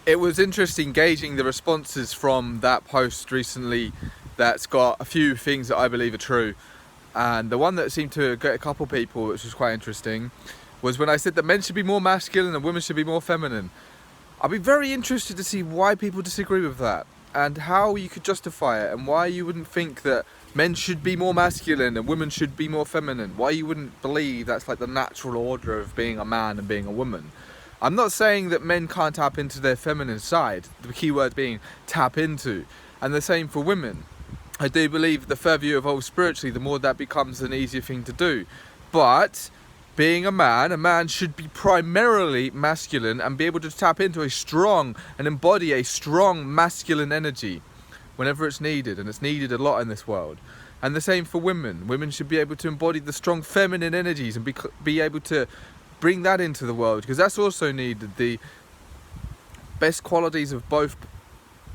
It was interesting gauging the responses from that post recently that's got a few things that I believe are true. And the one that seemed to get a couple people, which was quite interesting, was when I said that men should be more masculine and women should be more feminine. I'd be very interested to see why people disagree with that and how you could justify it, and why you wouldn't think that men should be more masculine and women should be more feminine. Why you wouldn't believe that's like the natural order of being a man and being a woman. I'm not saying that men can't tap into their feminine side, the key word being tap into, and the same for women. I do believe the further you evolve spiritually, the more that becomes an easier thing to do. But being a man should be primarily masculine and be able to tap into a strong and embody a strong masculine energy whenever it's needed, and it's needed a lot in this world. And the same for women. Women should be able to embody the strong feminine energies and be able to bring that into the world, because that's also needed. The best qualities of both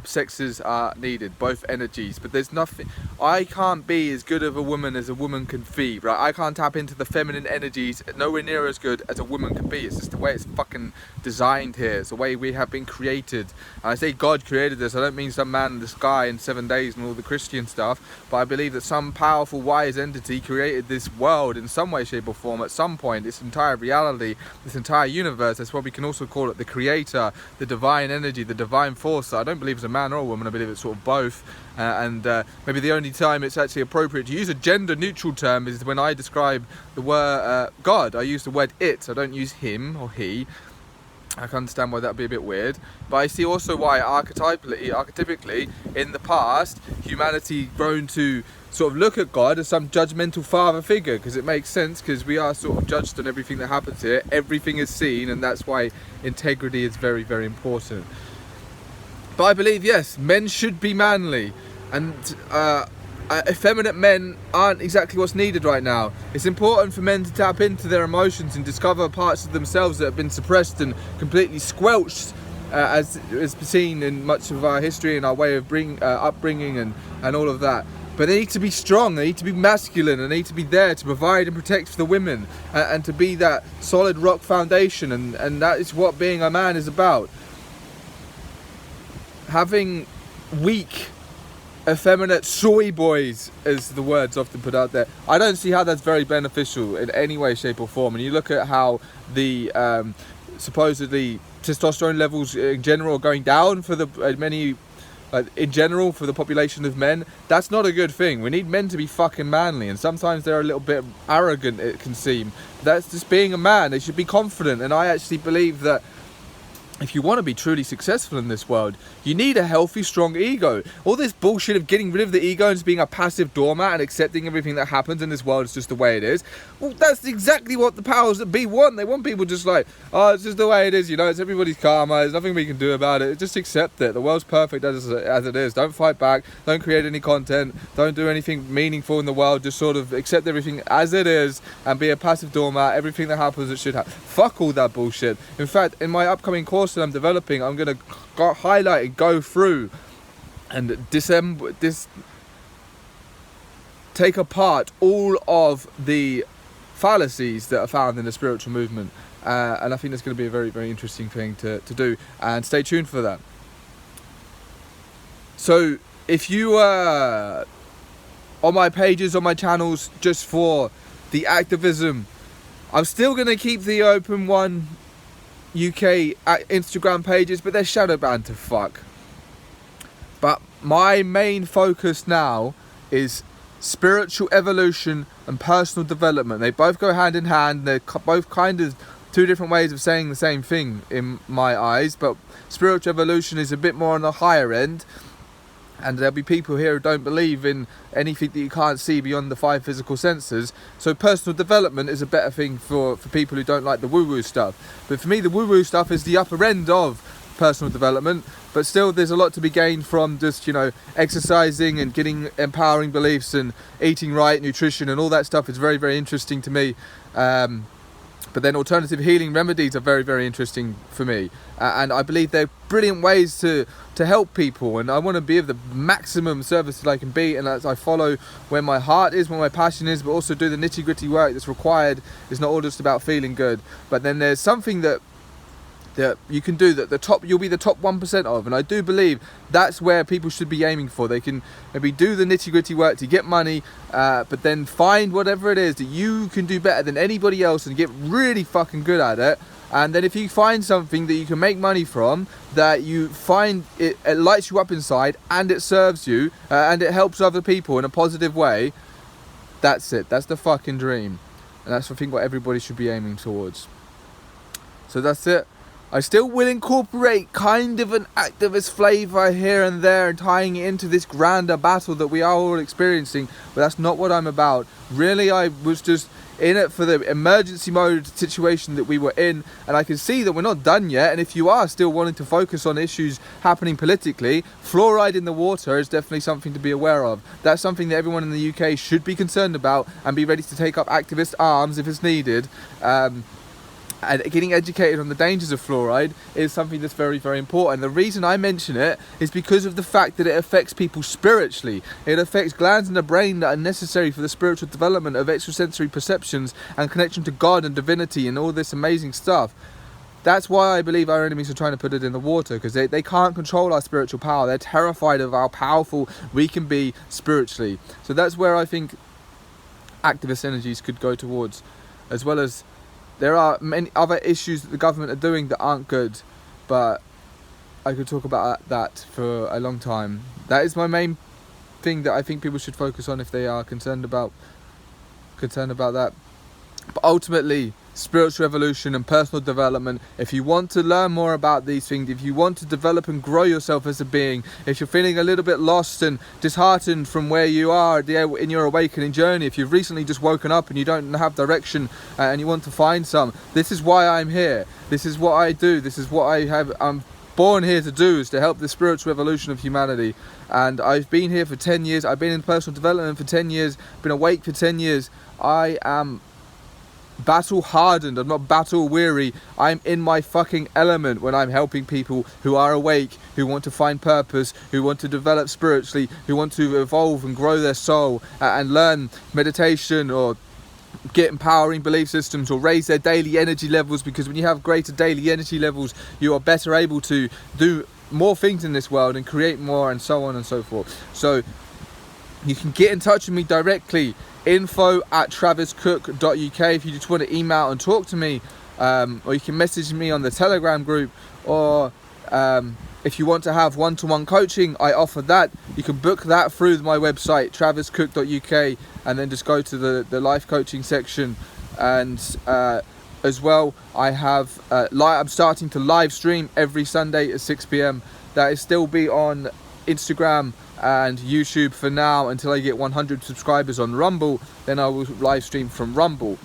sexes are needed, both energies, but there's nothing, I can't be as good of a woman as a woman can be, right? I can't tap into the feminine energies nowhere near as good as a woman can be. It's just the way it's fucking designed here. It's the way we have been created. And I say God created this, I don't mean some man in the sky in 7 days and all the Christian stuff, but I believe that some powerful wise entity created this world in some way, shape or form at some point, this entire reality, this entire universe. That's what we can also call it, the creator, the divine energy, the divine force. I don't believe it's a man or a woman, I believe it's sort of both, and maybe the only time it's actually appropriate to use a gender neutral term is when I describe the word God. I use the word it, I don't use him or he. I can understand why that would be a bit weird, but I see also why archetypically in the past humanity grown to sort of look at God as some judgmental father figure, because it makes sense, because we are sort of judged on everything that happens here, everything is seen, and that's why integrity is very, very important. But I believe, yes, men should be manly, and effeminate men aren't exactly what's needed right now. It's important for men to tap into their emotions and discover parts of themselves that have been suppressed and completely squelched, as is seen in much of our history and our way of upbringing and all of that. But they need to be strong, they need to be masculine, they need to be there to provide and protect for the women, and to be that solid rock foundation, and that is what being a man is about. Having weak, effeminate soy boys, as the word's often put out there, I don't see how that's very beneficial in any way, shape or form. And you look at how the supposedly testosterone levels in general are going down for the in general for the population of men. That's not a good thing. We need men to be fucking manly, and sometimes they're a little bit arrogant, it can seem. That's just being a man. They should be confident, and I actually believe that if you want to be truly successful in this world, you need a healthy, strong ego. All this bullshit of getting rid of the ego and just being a passive doormat and accepting everything that happens in this world is just the way it is. Well, that's exactly what the powers that be want. They want people just like, oh, it's just the way it is, you know, it's everybody's karma, there's nothing we can do about it. Just accept it. The world's perfect as it is. Don't fight back. Don't create any content. Don't do anything meaningful in the world. Just sort of accept everything as it is and be a passive doormat. Everything that happens, it should happen. Fuck all that bullshit. In fact, in my upcoming course that I'm developing, I'm going to highlight and go through and take apart all of the fallacies that are found in the spiritual movement, and I think that's going to be a very, very interesting thing to do, and stay tuned for that. So if you are on my pages, on my channels, just for the activism, I'm still going to keep the Open1 UK Instagram pages, but they're shadow banned to fuck. But my main focus now is spiritual evolution and personal development. They both go hand in hand. They're both kind of two different ways of saying the same thing in my eyes, but spiritual evolution is a bit more on the higher end. And there'll be people here who don't believe in anything that you can't see beyond the 5 physical senses. So personal development is a better thing for people who don't like the woo-woo stuff. But for me, the woo-woo stuff is the upper end of personal development. But still, there's a lot to be gained from just, you know, exercising and getting empowering beliefs and eating right, nutrition and all that stuff is very, very interesting to me. But then alternative healing remedies are very, very interesting for me. And I believe they're brilliant ways to help people. And I want to be of the maximum service that I can be. And as I follow where my heart is, where my passion is, but also do the nitty gritty work that's required. It's not all just about feeling good. But then there's something that that you can do, that the top, you'll be the top 1% of. And I do believe that's where people should be aiming for. They can maybe do the nitty-gritty work to get money, but then find whatever it is that you can do better than anybody else and get really fucking good at it. And then if you find something that you can make money from, that you find it lights you up inside, and it serves you, and it helps other people in a positive way, that's it. That's the fucking dream. And that's, I think, what everybody should be aiming towards. So that's it. I still will incorporate kind of an activist flavour here and there, tying it into this grander battle that we are all experiencing, but that's not what I'm about. Really, I was just in it for the emergency mode situation that we were in, and I can see that we're not done yet. And if you are still wanting to focus on issues happening politically, fluoride in the water is definitely something to be aware of. That's something that everyone in the UK should be concerned about and be ready to take up activist arms if it's needed. And getting educated on the dangers of fluoride is something that's very, very important. The reason I mention it is because of the fact that it affects people spiritually. It affects glands in the brain that are necessary for the spiritual development of extrasensory perceptions and connection to God and divinity and all this amazing stuff. That's why I believe our enemies are trying to put it in the water, because they can't control our spiritual power. They're terrified of how powerful we can be spiritually. So that's where I think activist energies could go towards, as well as there are many other issues that the government are doing that aren't good, but I could talk about that for a long time. That is my main thing that I think people should focus on if they are concerned about that. But ultimately, spiritual evolution and personal development, if you want to learn more about these things, if you want to develop and grow yourself as a being, if you're feeling a little bit lost and disheartened from where you are in your awakening journey, if you've recently just woken up and you don't have direction and you want to find some, this is why I'm here. This is what I do. This is what I'm born here to do, is to help the spiritual evolution of humanity. And I've been here for 10 years. I've been in personal development for 10 years, been awake for 10 years. I am battle hardened. I'm not battle weary. I'm in my fucking element when I'm helping people who are awake, who want to find purpose, who want to develop spiritually, who want to evolve and grow their soul and learn meditation or get empowering belief systems or raise their daily energy levels, because when you have greater daily energy levels, you are better able to do more things in this world and create more, and so on and so forth. So you can get in touch with me directly, info@traviscook.uk, if you just want to email and talk to me, or you can message me on the Telegram group, or if you want to have one-to-one coaching, I offer that. You can book that through my website, traviscook.uk, and then just go to the life coaching section. And as well, I have I'm starting to live stream every Sunday at 6 p.m. That is still be on Instagram and YouTube for now until I get 100 subscribers on Rumble. Then I will live stream from Rumble.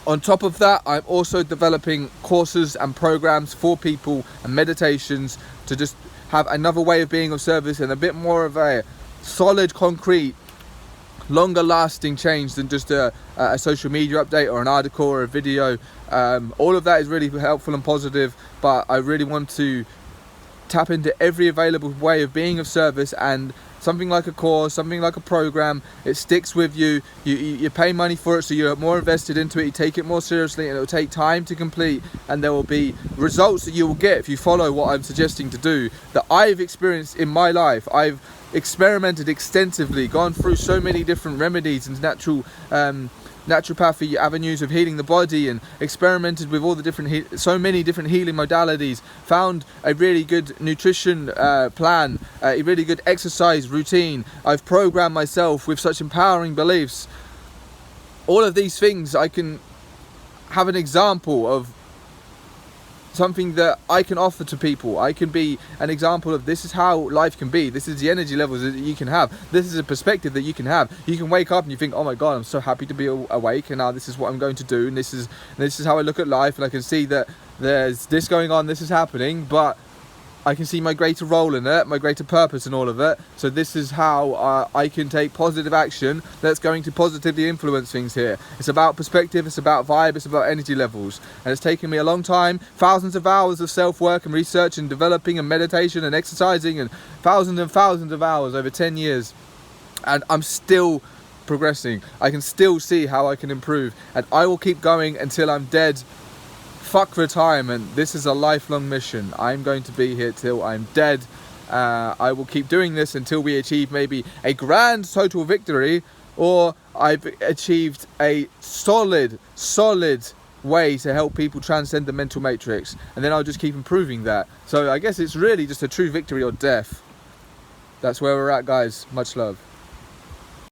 On top of that, I'm also developing courses and programs for people and meditations to just have another way of being of service and a bit more of a solid, concrete, longer lasting change than just a social media update or an article or a video. All of that is really helpful and positive, but I really want to tap into every available way of being of service, and something like a course, something like a program, it sticks with you. You pay money for it, so you're more invested into it, you take it more seriously, and it will take time to complete, and there will be results that you will get if you follow what I'm suggesting to do, that I've experienced in my life. I've experimented extensively, gone through so many different remedies and naturopathy avenues of healing the body, and experimented with all the different so many different healing modalities, found a really good nutrition plan, a really good exercise routine. I've programmed myself with such empowering beliefs. All of these things, I can have an example of something that I can offer to people. I can be an example of this is how life can be. This is the energy levels that you can have. This is a perspective that you can have. You can wake up and you think, oh my God, I'm so happy to be awake, and now this is what I'm going to do, and this is how I look at life, and I can see that there's this going on, this is happening, but I can see my greater role in it, my greater purpose in all of it. So this is how I can take positive action that's going to positively influence things here. It's about perspective, it's about vibe, it's about energy levels. And it's taken me a long time, thousands of hours of self-work and research and developing and meditation and exercising, and thousands of hours over 10 years. And I'm still progressing. I can still see how I can improve. And I will keep going until I'm dead, fuck retirement. This is a lifelong mission. I'm going to be here till I'm dead. I will keep doing this until we achieve maybe a grand total victory, or I've achieved a solid way to help people transcend the mental matrix, and then I'll just keep improving that. So I guess it's really just a true victory or death. That's where we're at, guys. Much love.